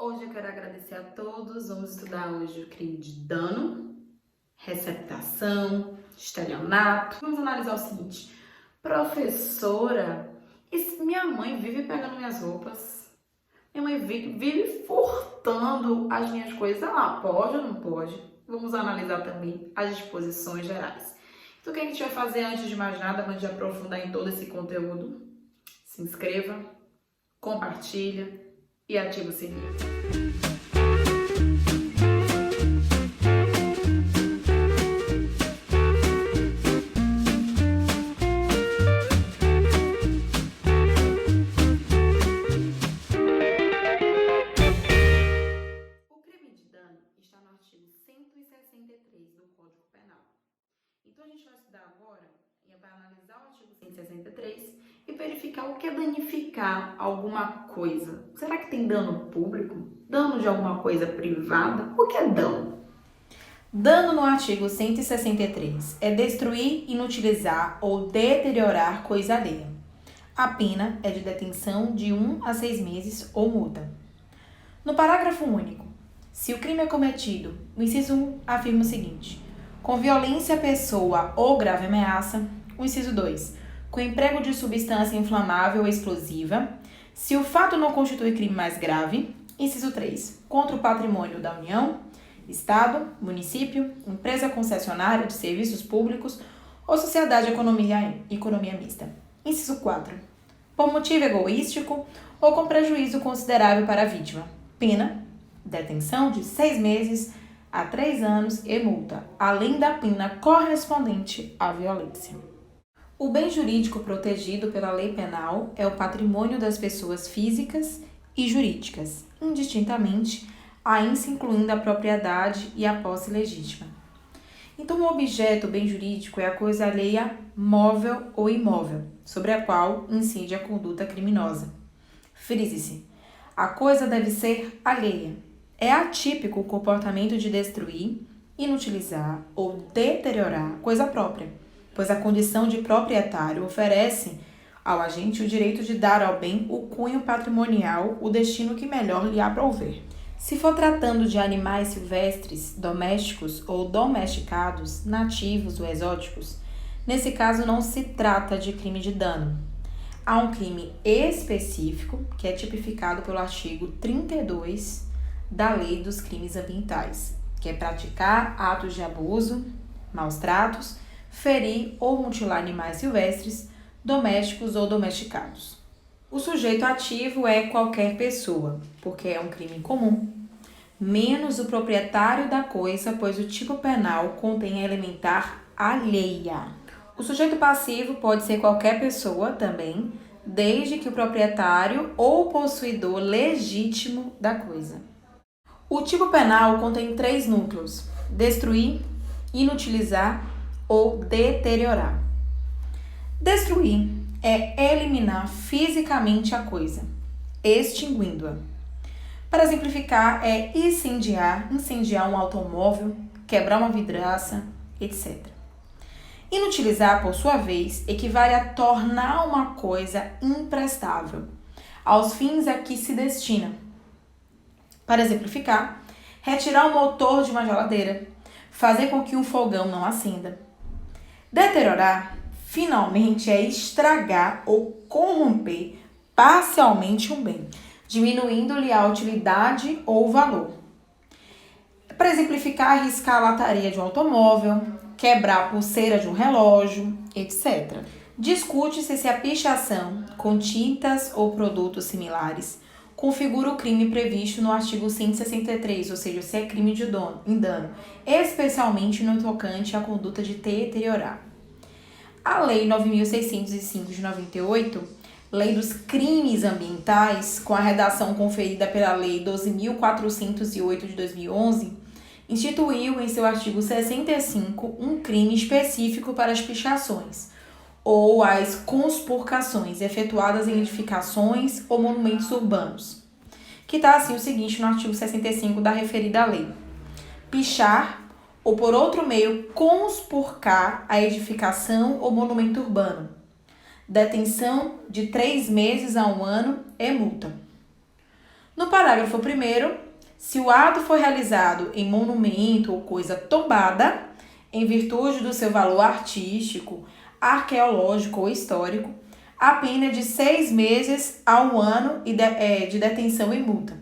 Hoje eu quero agradecer a todos. Vamos estudar hoje o crime de dano, receptação, estelionato. Vamos analisar o seguinte. Professora, minha mãe vive pegando minhas roupas. Minha mãe vive furtando as minhas coisas. Ela pode ou não pode? Vamos analisar também as disposições gerais. Então o que a gente vai fazer antes de mais nada, antes de aprofundar em todo esse conteúdo? Se inscreva, compartilha e ativa o sininho. O crime de dano está no artigo 163 do Código Penal. Então a gente vai estudar agora e vai analisar o artigo 163 e verificar o que é danificar alguma coisa. Será que tem dano público? Dano de alguma coisa privada? O que é dano? Dano no artigo 163 é destruir, inutilizar ou deteriorar coisa alheia. A pena é de detenção de 1 a 6 meses ou multa. No parágrafo único, se o crime é cometido, o inciso 1 afirma o seguinte: com violência à pessoa ou grave ameaça. O inciso 2, com emprego de substância inflamável ou explosiva, se o fato não constitui crime mais grave. Inciso 3, contra o patrimônio da União, Estado, município, empresa concessionária de serviços públicos ou sociedade de economia mista. Inciso 4, por motivo egoístico ou com prejuízo considerável para a vítima. Pena, detenção de 6 meses a 3 anos e multa, além da pena correspondente à violência. O bem jurídico protegido pela lei penal é o patrimônio das pessoas físicas e jurídicas, indistintamente, ainda se incluindo a propriedade e a posse legítima. Então, o objeto, o bem jurídico, é a coisa alheia móvel ou imóvel, sobre a qual incide a conduta criminosa. Frise-se, a coisa deve ser alheia. É atípico o comportamento de destruir, inutilizar ou deteriorar coisa própria, pois a condição de proprietário oferece ao agente o direito de dar ao bem o cunho patrimonial, o destino que melhor lhe aprouver. Se for tratando de animais silvestres, domésticos ou domesticados, nativos ou exóticos, nesse caso não se trata de crime de dano. Há um crime específico que é tipificado pelo artigo 32 da Lei dos Crimes Ambientais, que é praticar atos de abuso, maus tratos, ferir ou mutilar animais silvestres, domésticos ou domesticados. O sujeito ativo é qualquer pessoa, porque é um crime comum, menos o proprietário da coisa, pois o tipo penal contém a elementar alheia. O sujeito passivo pode ser qualquer pessoa também, desde que o proprietário ou possuidor legítimo da coisa. O tipo penal contém 3 núcleos: destruir, inutilizar ou deteriorar. Destruir é eliminar fisicamente a coisa, extinguindo-a. Para exemplificar, é incendiar um automóvel, quebrar uma vidraça, etc. Inutilizar, por sua vez, equivale a tornar uma coisa imprestável aos fins a que se destina. Para exemplificar, retirar o motor de uma geladeira, fazer com que um fogão não acenda. Deteriorar, finalmente, é estragar ou corromper parcialmente um bem, diminuindo-lhe a utilidade ou valor. Para exemplificar, riscar a lataria de um automóvel, quebrar a pulseira de um relógio, etc. Discute-se se a pichação com tintas ou produtos similares configura o crime previsto no artigo 163, ou seja, se é crime de dano, especialmente no tocante à conduta de deteriorar. A Lei 9.605 de 98, Lei dos Crimes Ambientais, com a redação conferida pela Lei 12.408 de 2011, instituiu em seu artigo 65 um crime específico para as pichações ou as conspurcações efetuadas em edificações ou monumentos urbanos, que está assim o seguinte no artigo 65 da referida lei: pichar ou por outro meio conspurcar a edificação ou monumento urbano, detenção de 3 meses a 1 ano e multa. No parágrafo 1º, se o ato foi realizado em monumento ou coisa tombada, em virtude do seu valor artístico, arqueológico ou histórico, a pena é de 6 meses a 1 ano de detenção e multa.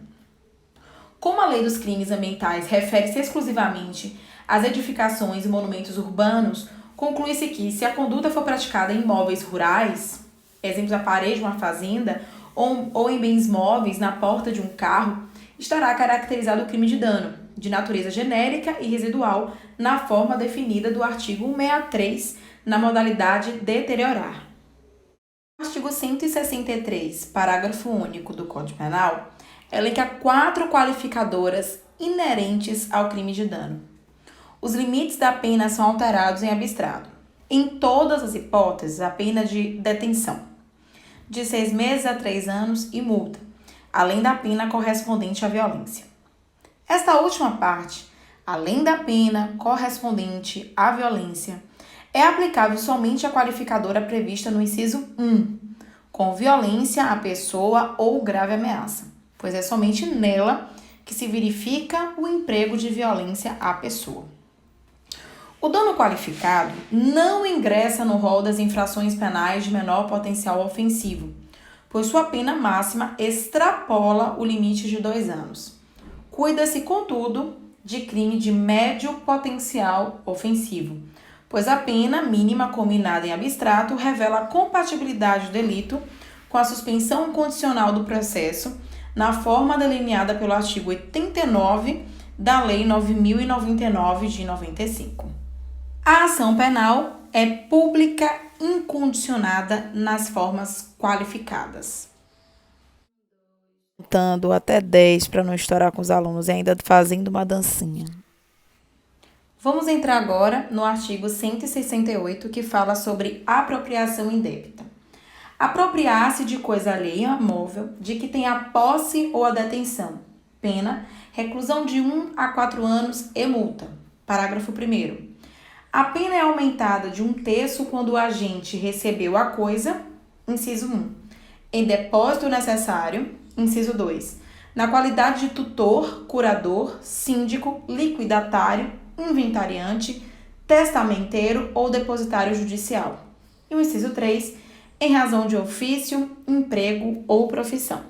Como a lei dos crimes ambientais refere-se exclusivamente às edificações e monumentos urbanos, conclui-se que, se a conduta for praticada em imóveis rurais, exemplo, a parede de uma fazenda, ou em bens móveis, na porta de um carro, estará caracterizado o crime de dano, de natureza genérica e residual, na forma definida do artigo 163, na modalidade deteriorar. O artigo 163, parágrafo único do Código Penal, elenca 4 qualificadoras inerentes ao crime de dano. Os limites da pena são alterados em abstrato. Em todas as hipóteses, a pena de detenção, de 6 meses a 3 anos e multa, além da pena correspondente à violência. Esta última parte, além da pena correspondente à violência, é aplicável somente à qualificadora prevista no inciso 1, com violência à pessoa ou grave ameaça, pois é somente nela que se verifica o emprego de violência à pessoa. O dano qualificado não ingressa no rol das infrações penais de menor potencial ofensivo, pois sua pena máxima extrapola o limite de 2 anos. Cuida-se, contudo, de crime de médio potencial ofensivo, pois a pena mínima combinada em abstrato revela a compatibilidade do delito com a suspensão condicional do processo na forma delineada pelo artigo 89 da Lei 9.099 de 95. A ação penal é pública incondicionada nas formas qualificadas. Contando até 10 para não estourar com os alunos e ainda fazendo uma dancinha. Vamos entrar agora no artigo 168, que fala sobre apropriação indébita. Apropriar-se de coisa alheia móvel de que tem a posse ou a detenção. Pena, reclusão de 1 a 4 anos e multa. Parágrafo 1º. A pena é aumentada de 1/3 quando o agente recebeu a coisa, inciso 1, em depósito necessário, inciso 2, na qualidade de tutor, curador, síndico, liquidatário, inventariante, testamenteiro ou depositário judicial. E o inciso 3, em razão de ofício, emprego ou profissão.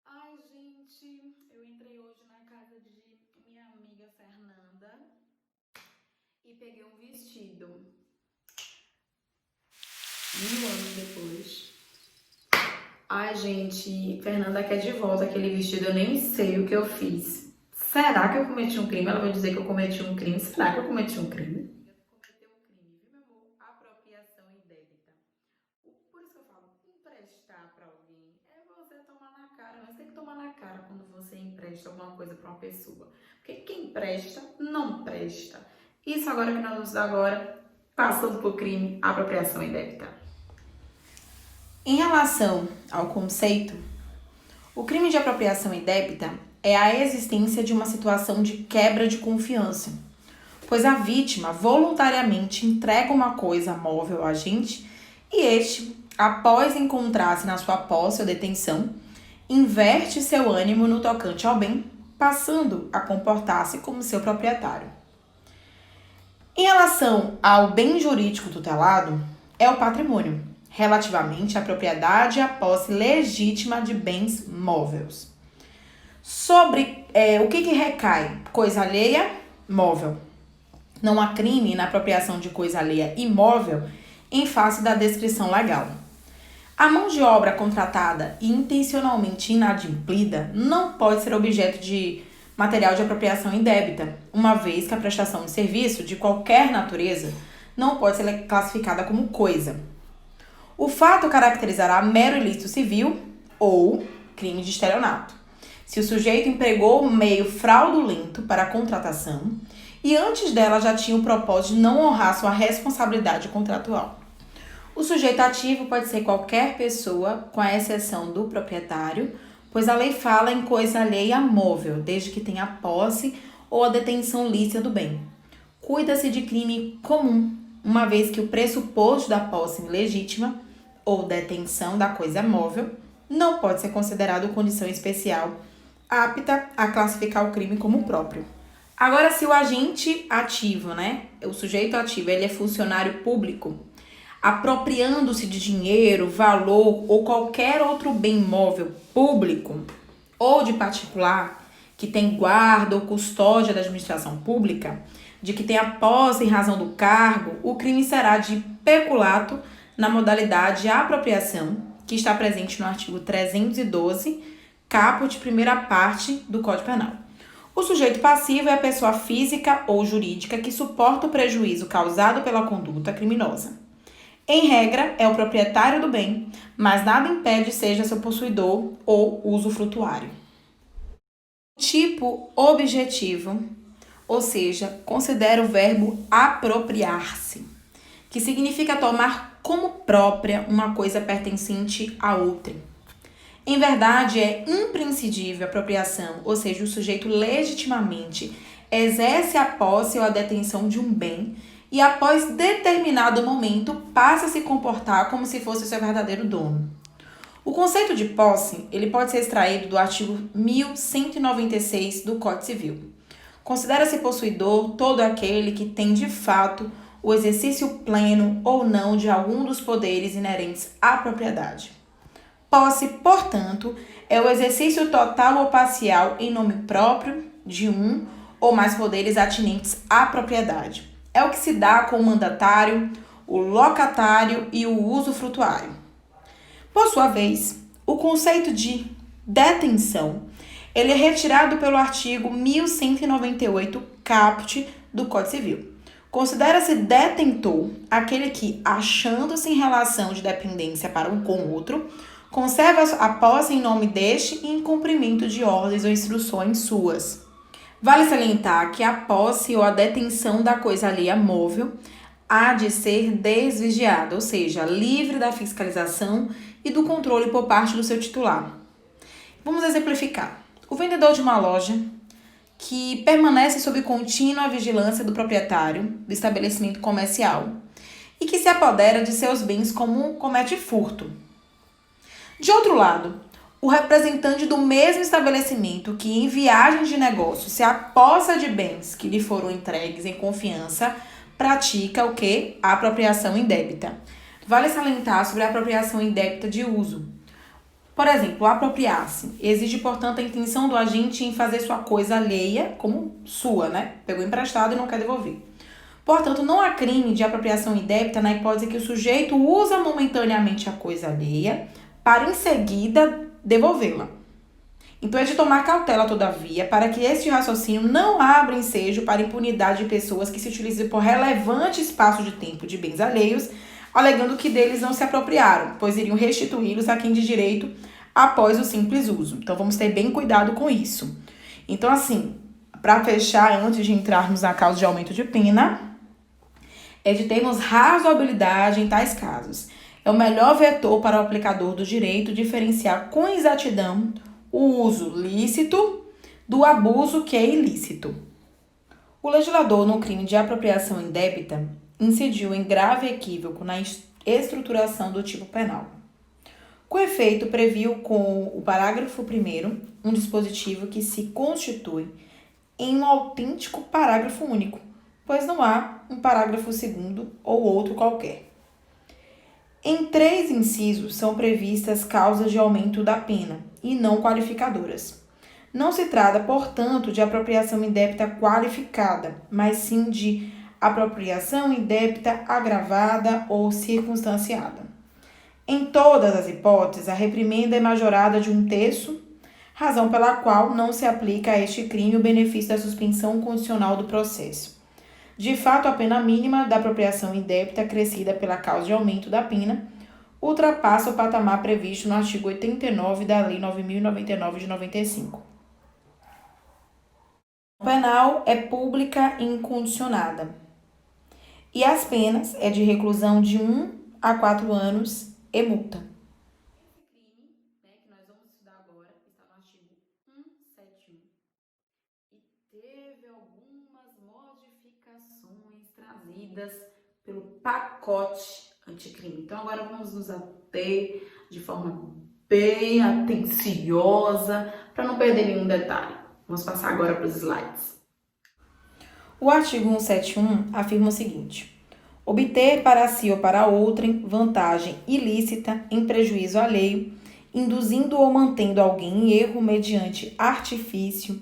Ai, gente, eu entrei hoje na casa de minha amiga Fernanda e peguei um vestido. 1000 anos depois. Ai, gente, Fernanda quer de volta aquele vestido, eu nem sei o que eu fiz. Será que eu cometi um crime? Ela vai dizer que eu cometi um crime. Será que eu cometi um crime? Cometeu um crime, viu, meu amor? Apropriação indébita. Por isso que eu falo, emprestar pra alguém é você tomar na cara. Mas tem que tomar na cara quando você empresta alguma coisa pra uma pessoa. Porque quem presta, não presta. Isso agora que nós vamos dar agora, passando por crime, apropriação indébita. Em relação ao conceito, o crime de apropriação indébita é a existência de uma situação de quebra de confiança, pois a vítima voluntariamente entrega uma coisa móvel ao agente e este, após encontrar-se na sua posse ou detenção, inverte seu ânimo no tocante ao bem, passando a comportar-se como seu proprietário. Em relação ao bem jurídico tutelado, é o patrimônio, relativamente à propriedade e à posse legítima de bens móveis. Sobre o que recai? Coisa alheia, móvel. Não há crime na apropriação de coisa alheia imóvel em face da descrição legal. A mão de obra contratada e intencionalmente inadimplida não pode ser objeto de material de apropriação indébita, uma vez que a prestação de serviço de qualquer natureza não pode ser classificada como coisa. O fato caracterizará mero ilícito civil ou crime de estelionato, se o sujeito empregou um meio fraudulento para a contratação e antes dela já tinha o propósito de não honrar sua responsabilidade contratual. O sujeito ativo pode ser qualquer pessoa, com a exceção do proprietário, pois a lei fala em coisa alheia móvel, desde que tenha a posse ou a detenção lícita do bem. Cuida-se de crime comum, uma vez que o pressuposto da posse legítima ou detenção da coisa móvel não pode ser considerado condição especial apta a classificar o crime como próprio. Agora, se o agente ativo, o sujeito ativo, ele é funcionário público, apropriando-se de dinheiro, valor ou qualquer outro bem móvel público ou de particular que tem guarda ou custódia da administração pública, de que tem a posse em razão do cargo, o crime será de peculato na modalidade de apropriação, que está presente no artigo 312, caput, primeira parte do Código Penal. O sujeito passivo é a pessoa física ou jurídica que suporta o prejuízo causado pela conduta criminosa. Em regra, é o proprietário do bem, mas nada impede seja seu possuidor ou usufrutuário. Tipo objetivo, ou seja, considera o verbo apropriar-se, que significa tomar como própria uma coisa pertencente a outrem. Em verdade, é imprescindível a apropriação, ou seja, o sujeito legitimamente exerce a posse ou a detenção de um bem e após determinado momento passa a se comportar como se fosse o seu verdadeiro dono. O conceito de posse, ele pode ser extraído do artigo 1196 do Código Civil. Considera-se possuidor todo aquele que tem de fato o exercício pleno ou não de algum dos poderes inerentes à propriedade. Posse, portanto, é o exercício total ou parcial em nome próprio de um ou mais poderes atinentes à propriedade. É o que se dá com o mandatário, o locatário e o usufrutuário. Por sua vez, o conceito de detenção, ele é retirado pelo artigo 1198, caput do Código Civil. Considera-se detentor aquele que, achando-se em relação de dependência para um com outro, conserva a posse em nome deste e em cumprimento de ordens ou instruções suas. Vale salientar que a posse ou a detenção da coisa alheia móvel há de ser desvigiada, ou seja, livre da fiscalização e do controle por parte do seu titular. Vamos exemplificar. O vendedor de uma loja que permanece sob contínua vigilância do proprietário do estabelecimento comercial e que se apodera de seus bens como comete furto. De outro lado, o representante do mesmo estabelecimento que em viagem de negócio se apossa de bens que lhe foram entregues em confiança pratica o quê? A apropriação indébita. Vale salientar sobre a apropriação indébita de uso. Por exemplo, apropriar-se exige, portanto, a intenção do agente em fazer sua coisa alheia como sua, Pegou emprestado e não quer devolver. Portanto, não há crime de apropriação indébita na hipótese que o sujeito usa momentaneamente a coisa alheia para, em seguida, devolvê-la. Então, é de tomar cautela, todavia, para que este raciocínio não abra ensejo para a impunidade de pessoas que se utilizem por relevante espaço de tempo de bens alheios, alegando que deles não se apropriaram, pois iriam restituí-los a quem de direito após o simples uso. Então, vamos ter bem cuidado com isso. Então, assim, para fechar, antes de entrarmos na causa de aumento de pena, é de termos razoabilidade em tais casos. É o melhor vetor para o aplicador do direito diferenciar com exatidão o uso lícito do abuso que é ilícito. O legislador, no crime de apropriação indébita, incidiu em grave equívoco na estruturação do tipo penal. Com efeito, previu com o parágrafo 1º um dispositivo que se constitui em um autêntico parágrafo único, pois não há um parágrafo 2º ou outro qualquer. Em 3 incisos são previstas causas de aumento da pena e não qualificadoras. Não se trata, portanto, de apropriação indébita qualificada, mas sim de apropriação indébita agravada ou circunstanciada. Em todas as hipóteses, a reprimenda é majorada de 1/3, razão pela qual não se aplica a este crime o benefício da suspensão condicional do processo. De fato, a pena mínima da apropriação indébita acrescida pela causa de aumento da pena ultrapassa o patamar previsto no artigo 89 da Lei 9.099 de 95. A penal é pública e incondicionada. E as penas é de reclusão de 1 a 4 anos e multa. Esse crime, que nós vamos estudar agora, está no artigo 171 e teve algumas modificações trazidas pelo pacote anticrime. Então, agora vamos nos ater de forma bem atenciosa para não perder nenhum detalhe. Vamos passar agora para os slides. O artigo 171 afirma o seguinte: obter para si ou para outrem vantagem ilícita em prejuízo alheio, induzindo ou mantendo alguém em erro mediante artifício,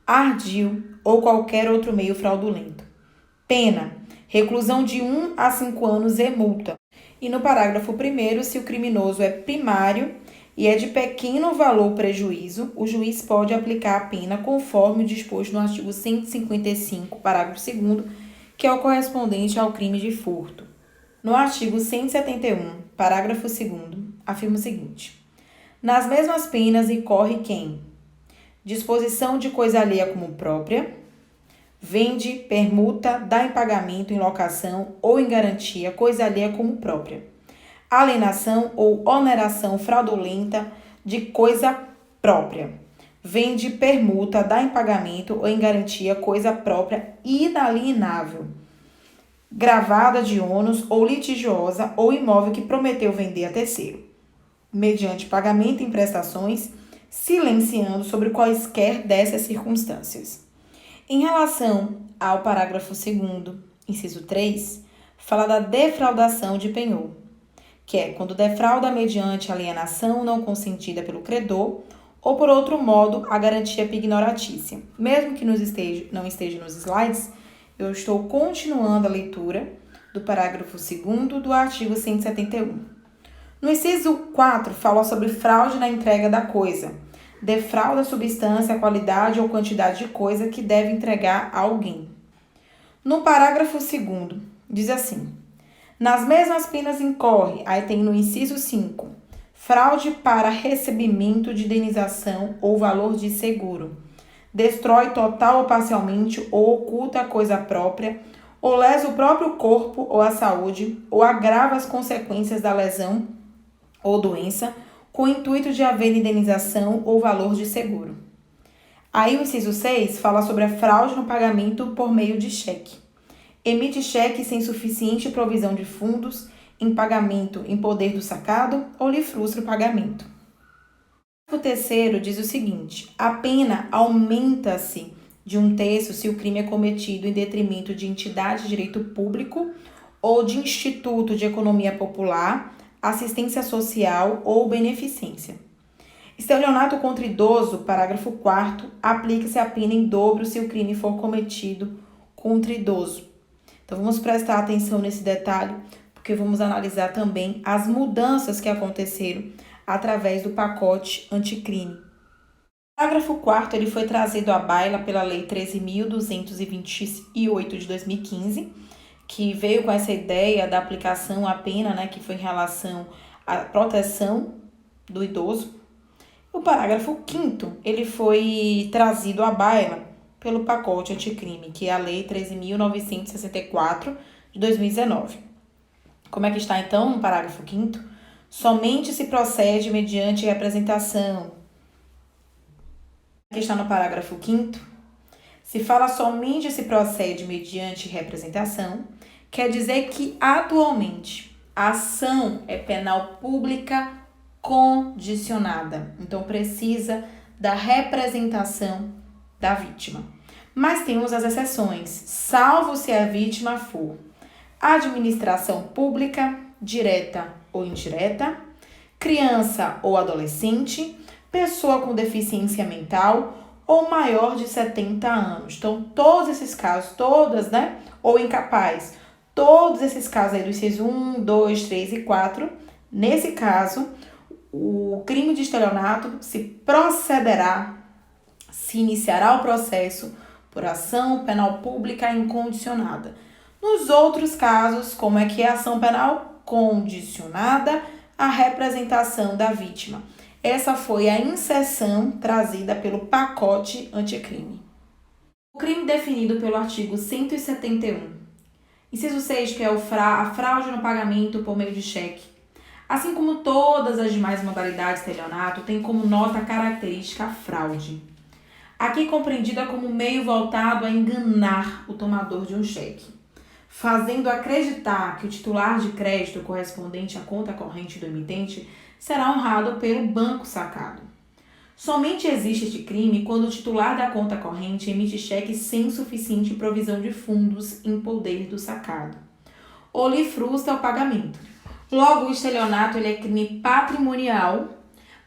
ardil ou qualquer outro meio fraudulento. Pena: reclusão de 1 a 5 anos e multa. E no parágrafo 1º, se o criminoso é primário e é de pequeno valor prejuízo, o juiz pode aplicar a pena conforme o disposto no artigo 155, parágrafo 2º, que é o correspondente ao crime de furto. No artigo 171, parágrafo 2º, afirma o seguinte: nas mesmas penas incorre quem: disposição de coisa alheia como própria, vende, permuta, dá em pagamento, em locação ou em garantia coisa alheia como própria, alienação ou oneração fraudulenta de coisa própria, vende, permuta, dá em pagamento ou em garantia coisa própria inalienável, gravada de ônus ou litigiosa ou imóvel que prometeu vender a terceiro, mediante pagamento em prestações, silenciando sobre quaisquer dessas circunstâncias. Em relação ao parágrafo 2º, inciso 3, fala da defraudação de penhor, que é quando defrauda mediante alienação não consentida pelo credor ou por outro modo a garantia pignoratícia. Mesmo que não esteja nos slides, eu estou continuando a leitura do parágrafo 2º do artigo 171. No inciso 4, fala sobre fraude na entrega da coisa. Defrauda a substância, a qualidade ou quantidade de coisa que deve entregar a alguém. No parágrafo 2º, diz assim: nas mesmas penas incorre, aí tem no inciso 5, fraude para recebimento de indenização ou valor de seguro. Destrói total ou parcialmente ou oculta a coisa própria, ou lesa o próprio corpo ou a saúde, ou agrava as consequências da lesão ou doença, com o intuito de haver indenização ou valor de seguro. Aí o inciso 6 fala sobre a fraude no pagamento por meio de cheque. Emite cheque sem suficiente provisão de fundos em pagamento em poder do sacado ou lhe frustra o pagamento. O terceiro diz o seguinte: a pena aumenta-se de 1/3 se o crime é cometido em detrimento de entidade de direito público ou de instituto de economia popular, assistência social ou beneficência. Estelionato contra idoso, parágrafo 4º, aplica-se a pena em dobro se o crime for cometido contra idoso. Então, vamos prestar atenção nesse detalhe, porque vamos analisar também as mudanças que aconteceram através do pacote anticrime. O parágrafo 4º ele foi trazido à baila pela Lei 13.228 de 2015, que veio com essa ideia da aplicação à pena, né, que foi em relação à proteção do idoso. O parágrafo 5º, ele foi trazido à baila pelo pacote anticrime, que é a Lei 13.964 de 2019. Como é que está, então, no parágrafo 5º? Somente se procede mediante representação. Aqui está no parágrafo 5º. Se fala somente se procede mediante representação, quer dizer que, atualmente, a ação é penal pública condicionada. Então, precisa da representação da vítima. Mas temos as exceções, salvo se a vítima for administração pública, direta ou indireta, criança ou adolescente, pessoa com deficiência mental ou maior de 70 anos. Então, todos esses casos, ou incapaz, todos esses casos aí do inciso 1, 2, 3 e 4, nesse caso, o crime de estelionato se iniciará o processo por ação penal pública incondicionada. Nos outros casos, como é que é a ação penal condicionada à representação da vítima? Essa foi a inserção trazida pelo pacote anticrime. O crime definido pelo artigo 171. Inciso 6, que é a fraude no pagamento por meio de cheque. Assim como todas as demais modalidades de estelionato, tem como nota característica a fraude. Aqui compreendida como meio voltado a enganar o tomador de um cheque. fazendo acreditar que o titular de crédito correspondente à conta corrente do emitente será honrado pelo banco sacado. Somente existe este crime quando o titular da conta corrente emite cheque sem suficiente provisão de fundos em poder do sacado, ou lhe frustra o pagamento. Logo, o estelionato é crime patrimonial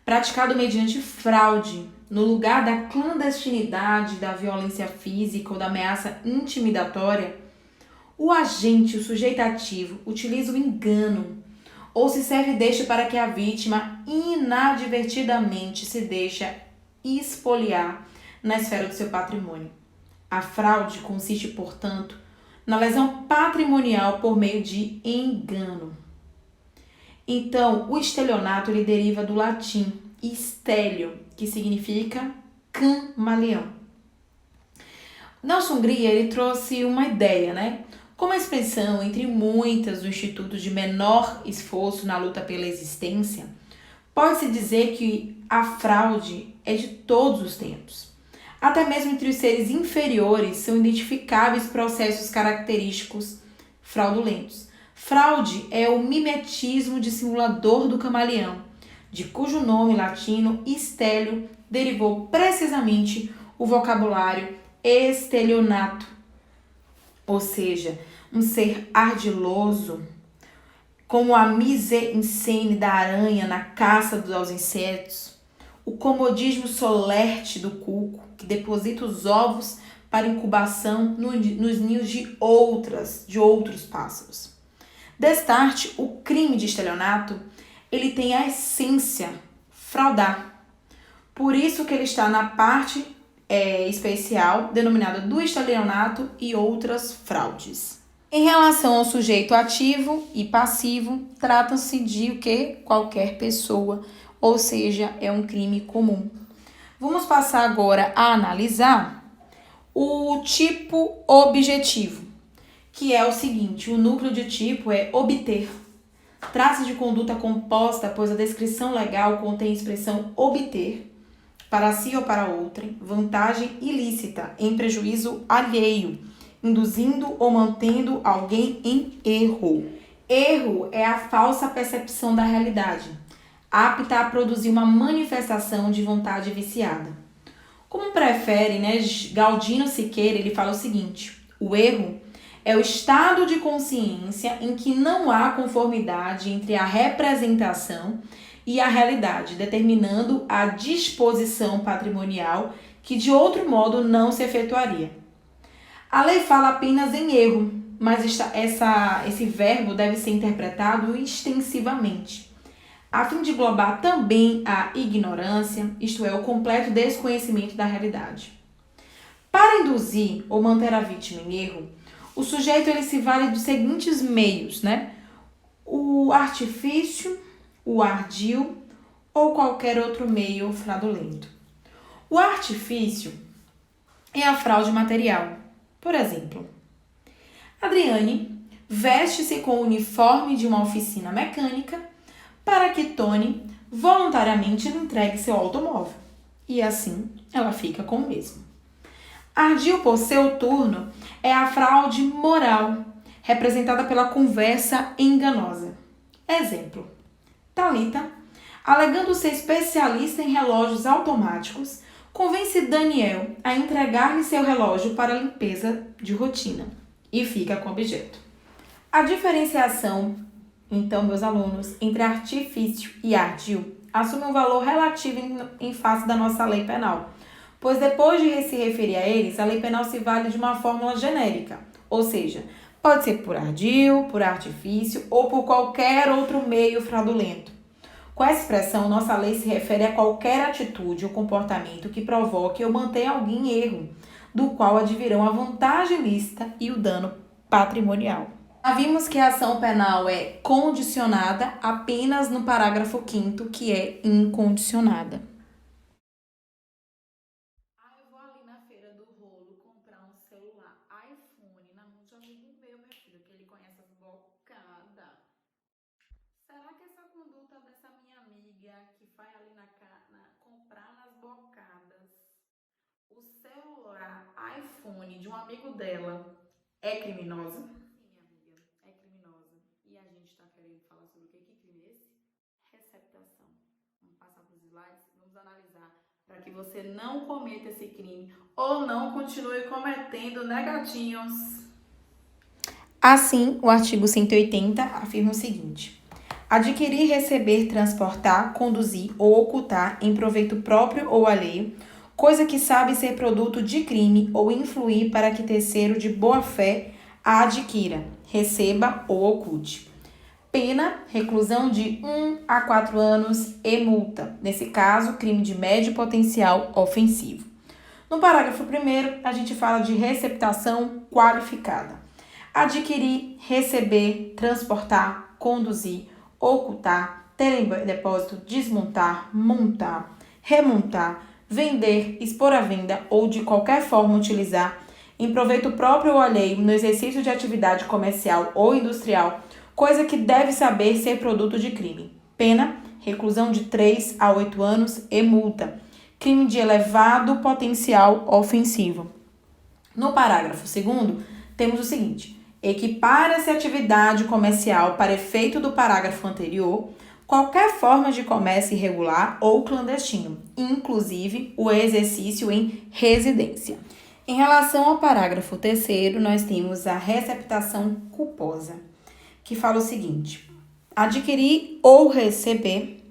praticado mediante fraude, no lugar da clandestinidade, da violência física ou da ameaça intimidatória. O agente, o sujeito ativo, utiliza o engano ou se serve deste para que a vítima inadvertidamente se deixe expoliar na esfera do seu patrimônio. A fraude consiste, portanto, na lesão patrimonial por meio de engano. Então, o estelionato ele deriva do latim stélio, que significa camaleão. Nelson Grier ele trouxe uma ideia, né? Como expressão entre muitas do Instituto de Menor Esforço na Luta pela Existência, pode-se dizer que a fraude é de todos os tempos. Até mesmo entre os seres inferiores são identificáveis processos característicos fraudulentos. Fraude é o mimetismo dissimulador do camaleão, de cujo nome latino stélio derivou precisamente o vocabulário estelionato, ou seja, um ser ardiloso, como a mise-en-scène da aranha na caça aos insetos, o comodismo solerte do cuco, que deposita os ovos para incubação nos ninhos de outros pássaros. Destarte, o crime de estelionato, ele tem a essência fraudar. Por isso que ele está na parte especial, denominada do estelionato e outras fraudes. Em relação ao sujeito ativo e passivo, trata-se de o que? Qualquer pessoa, ou seja, é um crime comum. Vamos passar agora a analisar o tipo objetivo, que é o seguinte: o núcleo de tipo é obter. Trata-se de conduta composta, pois a descrição legal contém a expressão obter, para si ou para outrem, vantagem ilícita, em prejuízo alheio, induzindo ou mantendo alguém em erro. Erro é a falsa percepção da realidade, apta a produzir uma manifestação de vontade viciada. Como prefere, Galdino Siqueira, ele fala o seguinte: o erro é o estado de consciência em que não há conformidade entre a representação e a realidade, determinando a disposição patrimonial que de outro modo não se efetuaria. A lei fala apenas em erro, mas esse verbo deve ser interpretado extensivamente, a fim de englobar também a ignorância, isto é, o completo desconhecimento da realidade. Para induzir ou manter a vítima em erro, o sujeito ele se vale dos seguintes meios, o artifício, o ardil ou qualquer outro meio fraudulento. O artifício é a fraude material. Por exemplo, Adriane veste-se com o uniforme de uma oficina mecânica para que Tony voluntariamente lhe entregue seu automóvel. E assim ela fica com o mesmo. Ardil, por seu turno, é a fraude moral, representada pela conversa enganosa. Exemplo: Thalita, alegando ser especialista em relógios automáticos, convence Daniel a entregar-lhe seu relógio para limpeza de rotina e fica com o objeto. A diferenciação, então, meus alunos, entre artifício e ardil assume um valor relativo em face da nossa lei penal, pois depois de se referir a eles, a lei penal se vale de uma fórmula genérica, ou seja, pode ser por ardil, por artifício ou por qualquer outro meio fraudulento. Com essa expressão, nossa lei se refere a qualquer atitude ou comportamento que provoque ou mantenha alguém em erro, do qual advirão a vantagem lícita e o dano patrimonial. Já vimos que a ação penal é condicionada apenas no parágrafo 5º, que é incondicionada. Eu vou ali na feira do rolo comprar um celular iPhone na mão de um amigo meu filho, que ele conhece as bocadas. Será que essa conduta dessa minha amiga que vai ali comprar nas bocadas o celular iPhone de um amigo dela é criminosa? slides, vamos analisar para que você não cometa esse crime ou não continue cometendo, né, gatinhos? Assim, o artigo 180 afirma o seguinte: adquirir, receber, transportar, conduzir ou ocultar em proveito próprio ou alheio, coisa que sabe ser produto de crime ou influir para que terceiro de boa fé a adquira, receba ou oculte. Pena, reclusão de 1 a 4 anos e multa. Nesse caso, crime de médio potencial ofensivo. No parágrafo 1º, a gente fala de receptação qualificada. Adquirir, receber, transportar, conduzir, ocultar, ter em depósito, desmontar, montar, remontar, vender, expor à venda ou de qualquer forma utilizar, em proveito próprio ou alheio, no exercício de atividade comercial ou industrial, coisa que deve saber ser produto de crime. Pena, reclusão de 3 a 8 anos e multa. Crime de elevado potencial ofensivo. No parágrafo 2º, temos o seguinte: equipara-se a atividade comercial para efeito do parágrafo anterior qualquer forma de comércio irregular ou clandestino, inclusive o exercício em residência. Em relação ao parágrafo 3º, nós temos a receptação culposa, que fala o seguinte: adquirir ou receber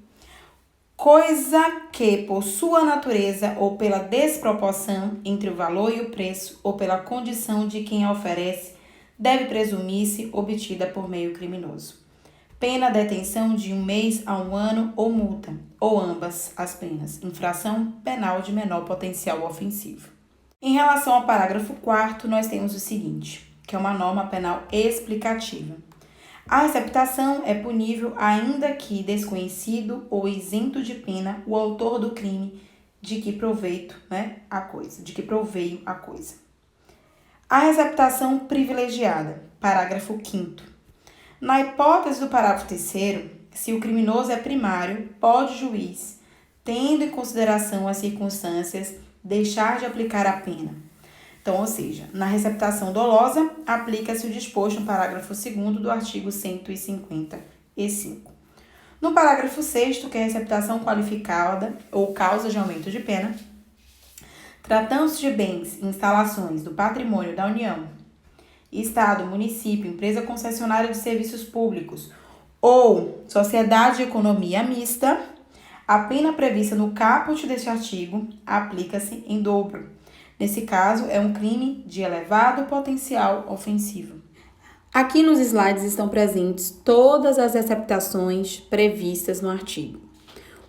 coisa que, por sua natureza ou pela desproporção entre o valor e o preço ou pela condição de quem a oferece, deve presumir-se obtida por meio criminoso. Pena, detenção de 1 mês a 1 ano ou multa, ou ambas as penas, infração penal de menor potencial ofensivo. Em relação ao parágrafo 4º, nós temos o seguinte, que é uma norma penal explicativa. A receptação é punível ainda que desconhecido ou isento de pena o autor do crime de que proveio a coisa. A receptação privilegiada, parágrafo 5º. Na hipótese do parágrafo 3º, se o criminoso é primário, pode o juiz, tendo em consideração as circunstâncias, deixar de aplicar a pena. Então, ou seja, na receptação dolosa, aplica-se o disposto no parágrafo 2º do artigo 155. No parágrafo 6º, que é a receptação qualificada ou causa de aumento de pena, tratando-se de bens, instalações do patrimônio da União, Estado, município, empresa concessionária de serviços públicos ou sociedade de economia mista, a pena prevista no caput deste artigo aplica-se em dobro. Nesse caso, é um crime de elevado potencial ofensivo. Aqui nos slides estão presentes todas as receptações previstas no artigo.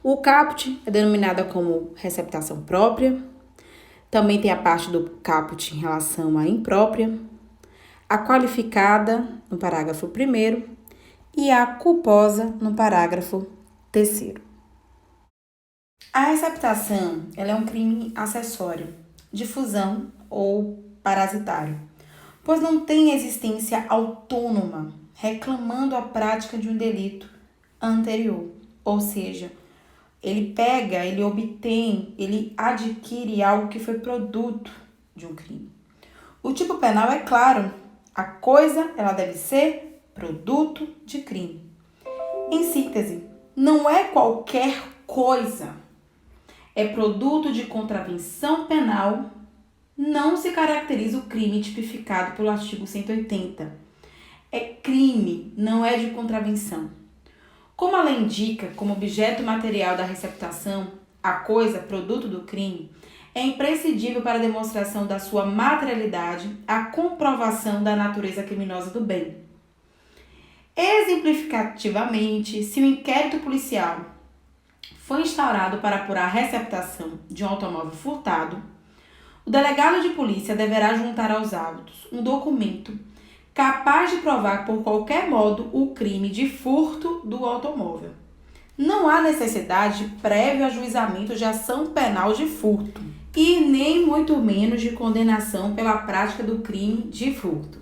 O caput é denominada como receptação própria. Também tem a parte do caput em relação à imprópria. A qualificada, no parágrafo 1º. E a culposa, no parágrafo 3º. A receptação ela é um crime acessório, difusão ou parasitário, pois não tem existência autônoma, reclamando a prática de um delito anterior. Ou seja, ele obtém, ele adquire algo que foi produto de um crime. O tipo penal é claro, a coisa ela deve ser produto de crime. Em síntese, não é qualquer coisa. É produto de contravenção penal, não se caracteriza o crime tipificado pelo artigo 180. É crime, não é de contravenção. Como a lei indica como objeto material da receptação, a coisa, produto do crime, é imprescindível para a demonstração da sua materialidade a comprovação da natureza criminosa do bem. Exemplificativamente, se o inquérito policial foi instaurado para apurar a receptação de um automóvel furtado, o delegado de polícia deverá juntar aos autos um documento capaz de provar por qualquer modo o crime de furto do automóvel. Não há necessidade de prévio ajuizamento de ação penal de furto e nem muito menos de condenação pela prática do crime de furto.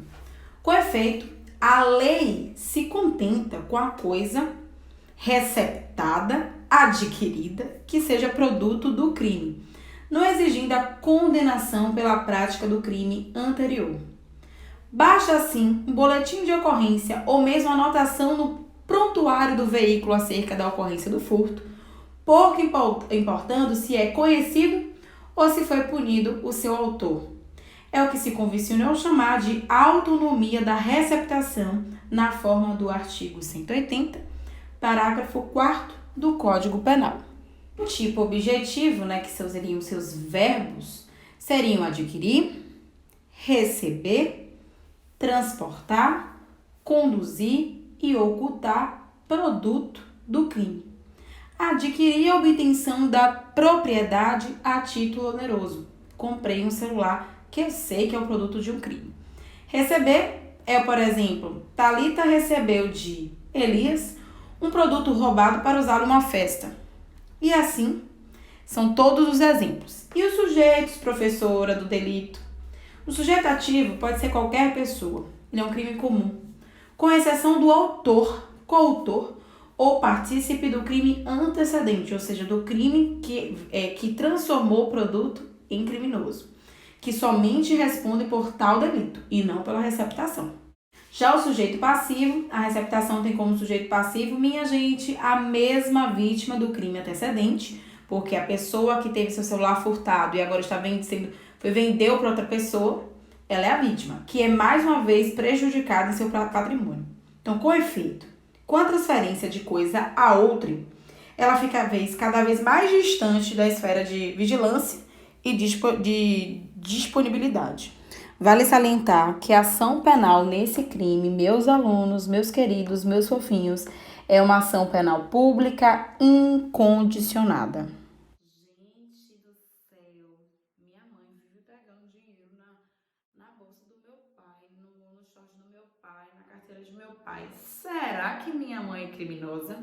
Com efeito, a lei se contenta com a coisa receptada, adquirida, que seja produto do crime, não exigindo a condenação pela prática do crime anterior. Basta, assim, um boletim de ocorrência ou mesmo anotação no prontuário do veículo acerca da ocorrência do furto, pouco importando se é conhecido ou se foi punido o seu autor. É o que se convencionou chamar de autonomia da receptação na forma do artigo 180, parágrafo 4º do Código Penal. O tipo objetivo, que seriam seus verbos, seriam adquirir, receber, transportar, conduzir e ocultar produto do crime. Adquirir a obtenção da propriedade a título oneroso. Comprei um celular que eu sei que é o produto de um crime. Receber é, por exemplo, Thalita recebeu de Elias um produto roubado para usar numa festa. E assim, são todos os exemplos. E os sujeitos, professora, do delito? O sujeito ativo pode ser qualquer pessoa. Ele é um crime comum, com exceção do autor, coautor ou partícipe do crime antecedente, ou seja, do crime que transformou o produto em criminoso, que somente responde por tal delito e não pela receptação. Já o sujeito passivo, a receptação tem como sujeito passivo, minha gente, a mesma vítima do crime antecedente, porque a pessoa que teve seu celular furtado e agora vendeu para outra pessoa, ela é a vítima, que é mais uma vez prejudicada em seu patrimônio. Então, com efeito, com a transferência de coisa a outrem, ela fica cada vez mais distante da esfera de vigilância e de disponibilidade. Vale salientar que a ação penal nesse crime, meus alunos, meus queridos, meus fofinhos, é uma ação penal pública incondicionada. Gente do céu, minha mãe vive pegando dinheiro na bolsa do meu pai, no short do meu pai, na carteira de meu pai. Será que minha mãe é criminosa?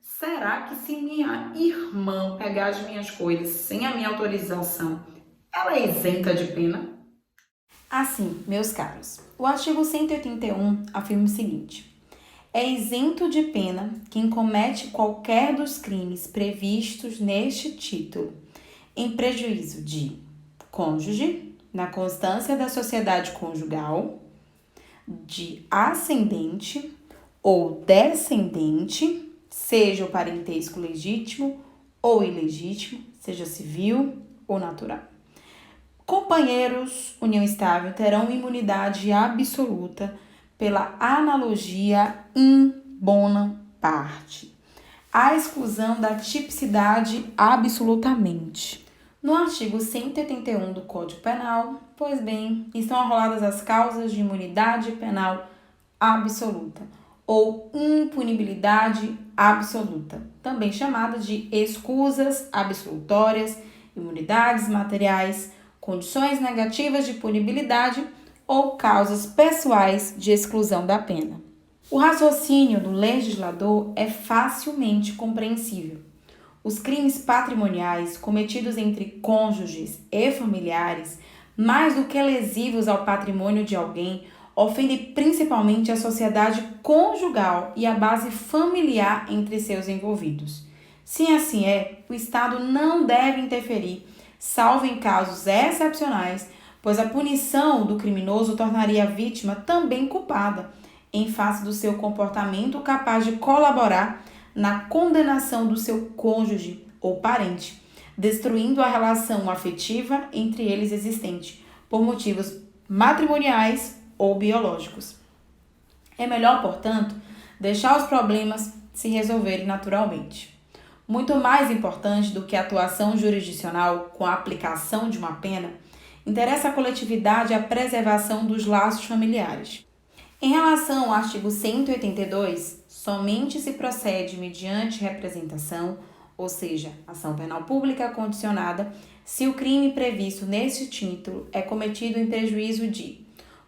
Será que se minha irmã pegar as minhas coisas sem a minha autorização, ela é isenta de pena? Assim, meus caros, o artigo 181 afirma o seguinte: é isento de pena quem comete qualquer dos crimes previstos neste título, em prejuízo de cônjuge, na constância da sociedade conjugal, de ascendente ou descendente, seja o parentesco legítimo ou ilegítimo, seja civil ou natural. Companheiros, união estável, terão imunidade absoluta pela analogia in bona parte, à exclusão da tipicidade absolutamente. No artigo 181 do Código Penal, pois bem, estão arroladas as causas de imunidade penal absoluta ou impunibilidade absoluta, também chamadas de escusas absolutórias, imunidades materiais, condições negativas de punibilidade ou causas pessoais de exclusão da pena. O raciocínio do legislador é facilmente compreensível. Os crimes patrimoniais cometidos entre cônjuges e familiares, mais do que lesivos ao patrimônio de alguém, ofendem principalmente a sociedade conjugal e a base familiar entre seus envolvidos. Se assim é, o Estado não deve interferir, salvo em casos excepcionais, pois a punição do criminoso tornaria a vítima também culpada, em face do seu comportamento capaz de colaborar na condenação do seu cônjuge ou parente, destruindo a relação afetiva entre eles existente, por motivos matrimoniais ou biológicos. É melhor, portanto, deixar os problemas se resolverem naturalmente. Muito mais importante do que a atuação jurisdicional com a aplicação de uma pena, interessa à coletividade a preservação dos laços familiares. Em relação ao artigo 182, somente se procede mediante representação, ou seja, ação penal pública condicionada, se o crime previsto neste título é cometido em prejuízo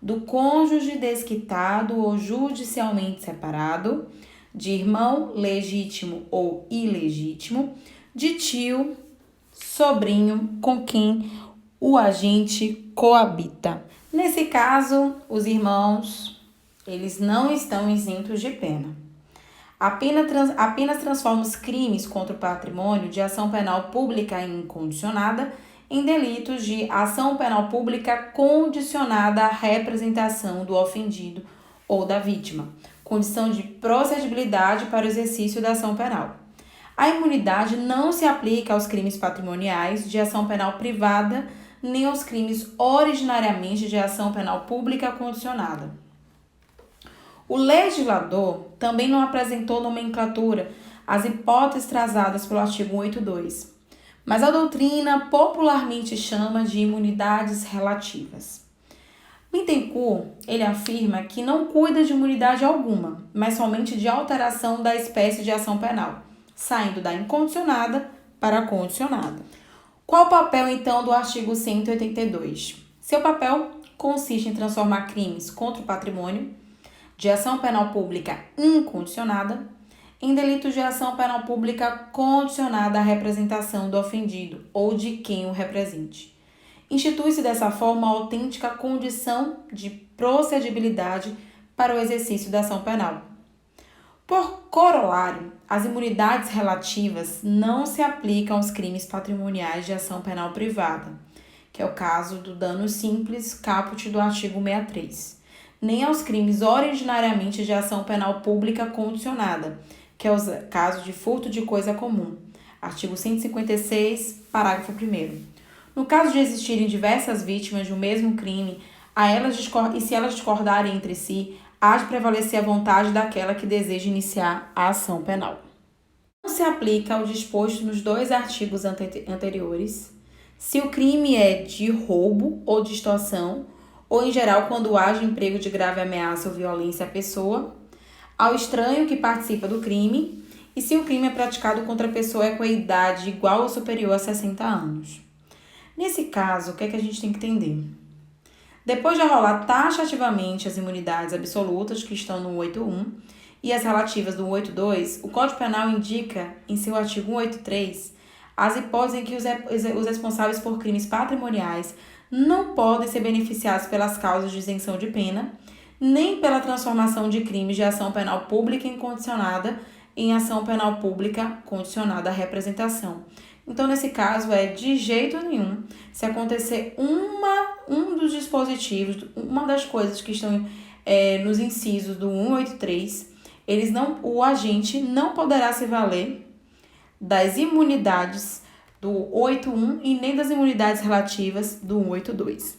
do cônjuge desquitado ou judicialmente separado, de irmão legítimo ou ilegítimo, de tio, sobrinho com quem o agente coabita. Nesse caso, os irmãos, eles não estão isentos de pena. Apenas transforma os crimes contra o patrimônio de ação penal pública incondicionada em delitos de ação penal pública condicionada à representação do ofendido ou da vítima, condição de procedibilidade para o exercício da ação penal. A imunidade não se aplica aos crimes patrimoniais de ação penal privada, nem aos crimes originariamente de ação penal pública condicionada. O legislador também não apresentou nomenclatura às hipóteses trazadas pelo artigo 182, mas a doutrina popularmente chama de imunidades relativas. Bittencourt, ele afirma que não cuida de imunidade alguma, mas somente de alteração da espécie de ação penal, saindo da incondicionada para a condicionada. Qual o papel, então, do artigo 182? Seu papel consiste em transformar crimes contra o patrimônio de ação penal pública incondicionada em delitos de ação penal pública condicionada à representação do ofendido ou de quem o represente. Institui-se dessa forma a autêntica condição de procedibilidade para o exercício da ação penal. Por corolário, as imunidades relativas não se aplicam aos crimes patrimoniais de ação penal privada, que é o caso do dano simples, caput do artigo 63, nem aos crimes originariamente de ação penal pública condicionada, que é o caso de furto de coisa comum, artigo 156, parágrafo 1º. No caso de existirem diversas vítimas de um mesmo crime, e se elas discordarem entre si, há de prevalecer a vontade daquela que deseja iniciar a ação penal. Não se aplica ao disposto nos dois artigos anteriores se o crime é de roubo ou de extorsão, ou em geral quando haja emprego de grave ameaça ou violência à pessoa, ao estranho que participa do crime, e se o crime é praticado contra a pessoa com a idade igual ou superior a 60 anos. Nesse caso, o que é que a gente tem que entender? Depois de rolar taxativamente as imunidades absolutas que estão no 181 e as relativas do 182, o Código Penal indica, em seu artigo 183, as hipóteses em que os responsáveis por crimes patrimoniais não podem ser beneficiados pelas causas de isenção de pena, nem pela transformação de crimes de ação penal pública incondicionada em ação penal pública condicionada à representação. Então, nesse caso, de jeito nenhum, se acontecer um dos dispositivos, uma das coisas que estão nos incisos do 183, o agente não poderá se valer das imunidades do 181 e nem das imunidades relativas do 182.